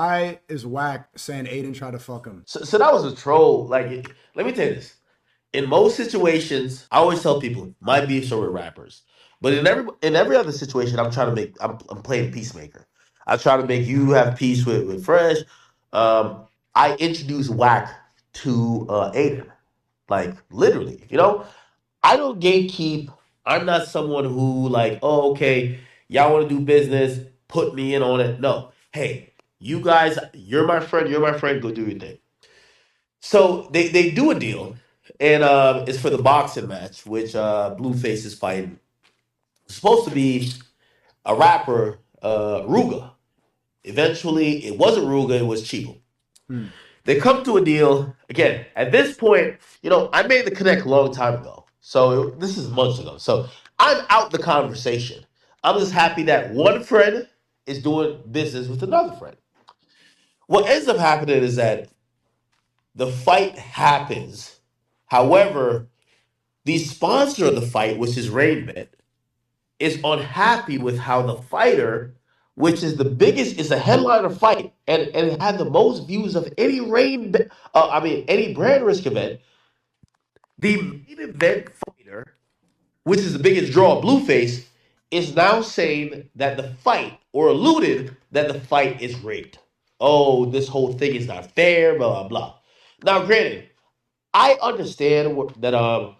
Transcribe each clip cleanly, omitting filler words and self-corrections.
Why is Whack saying Aiden tried to fuck him? So that was a troll. Like, let me tell you this. In most situations, I always tell people my beefs are with rappers, but in every other situation, I'm playing peacemaker. I try to make you have peace with Fresh. I introduce Whack to Aiden, like literally. I don't gatekeep. I'm not someone who like, oh, okay, y'all want to do business, put me in on it. No, hey, you guys, you're my friend. You're my friend. Go do your thing. So they do a deal, and it's for the boxing match, which BlueFace is fighting. It's supposed to be a rapper, Ruga. Eventually, it wasn't Ruga; it was Chico. Hmm. They come to a deal again. At this point, I made the connect a long time ago. So this is months ago. So I'm out the conversation. I'm just happy that one friend is doing business with another friend. What ends up happening is that the fight happens. However, the sponsor of the fight, which is Rainbet, is unhappy with how the fighter, which is the biggest, is a headliner fight, and it had the most views of any any brand risk event. The main event fighter, which is the biggest draw, Blueface, is now saying that the fight, or alluded that the fight is rigged. Oh, this whole thing is not fair, blah blah blah. Now, granted, I understand that I've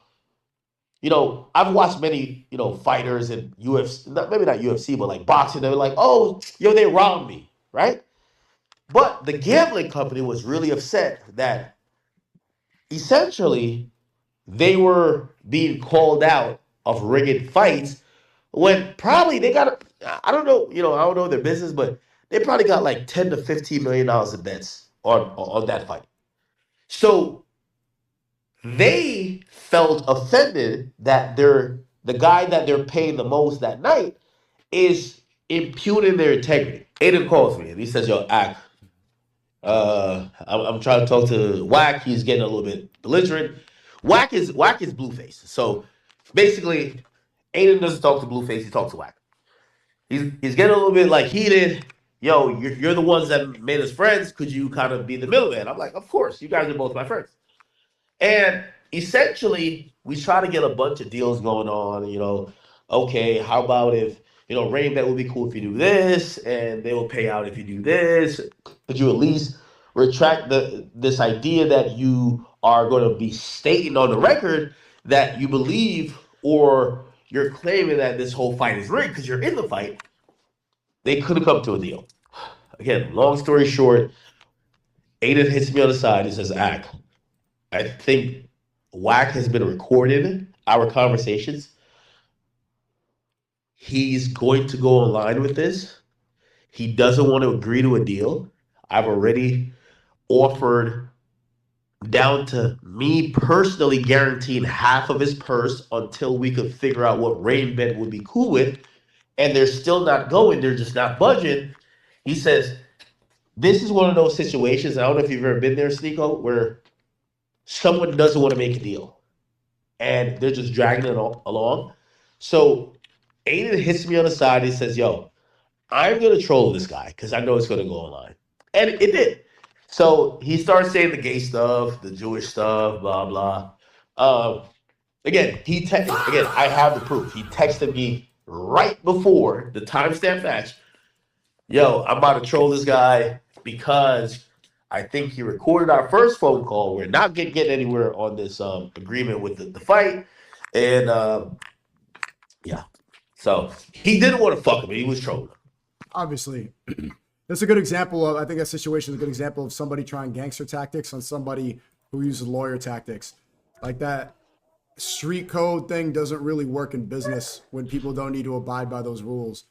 watched many, fighters in UFC, maybe not UFC, but like boxing. They're like, oh, they robbed me, right? But the gambling company was really upset that essentially they were being called out of rigged fights when probably they got, I don't know, I don't know their business, but they probably got like $10 to $15 million in bets on that fight. So they felt offended that the guy that they're paying the most that night is impugning their integrity. Aiden calls me and he says, "Yo, Ak, I'm trying to talk to Wack. He's getting a little bit belligerent. Wack is Blueface. So basically, Aiden doesn't talk to Blueface. He talks to Wack. He's getting a little bit like heated. Yo, you're the ones that made us friends. Could you kind of be the middleman?" I'm like, "Of course. You guys are both my friends." And essentially, we try to get a bunch of deals going on. Okay, how about if Rainbet would be cool if you do this, and they will pay out if you do this. Could you at least retract this idea that you are going to be stating on the record that you believe or you're claiming that this whole fight is rigged because you're in the fight? They couldn't come to a deal. Again, long story short, Aiden hits me on the side. He says, "Ack, I think Wack has been recording our conversations. He's going to go online with this. He doesn't want to agree to a deal. I've already offered down to me personally guaranteeing half of his purse until we could figure out what Rainbet would be cool with. And they're still not going. They're just not budging." He says, this is one of those situations, I don't know if you've ever been there, SNEAKO, where someone doesn't want to make a deal and they're just dragging it along. So Aiden hits me on the side. He says, "Yo, I'm gonna troll this guy because I know it's gonna go online," and it did. So he starts saying the gay stuff, the Jewish stuff, blah blah. Um, again, I have the proof. He texted me right before the timestamp match. "Yo, I'm about to troll this guy because I think he recorded our first phone call. We're not getting anywhere on this agreement with the fight." And yeah, so he didn't want to fuck him. He was trolling. Obviously, that's a good example of. I think that situation is a good example of somebody trying gangster tactics on somebody who uses lawyer tactics. Like that street code thing doesn't really work in business when people don't need to abide by those rules.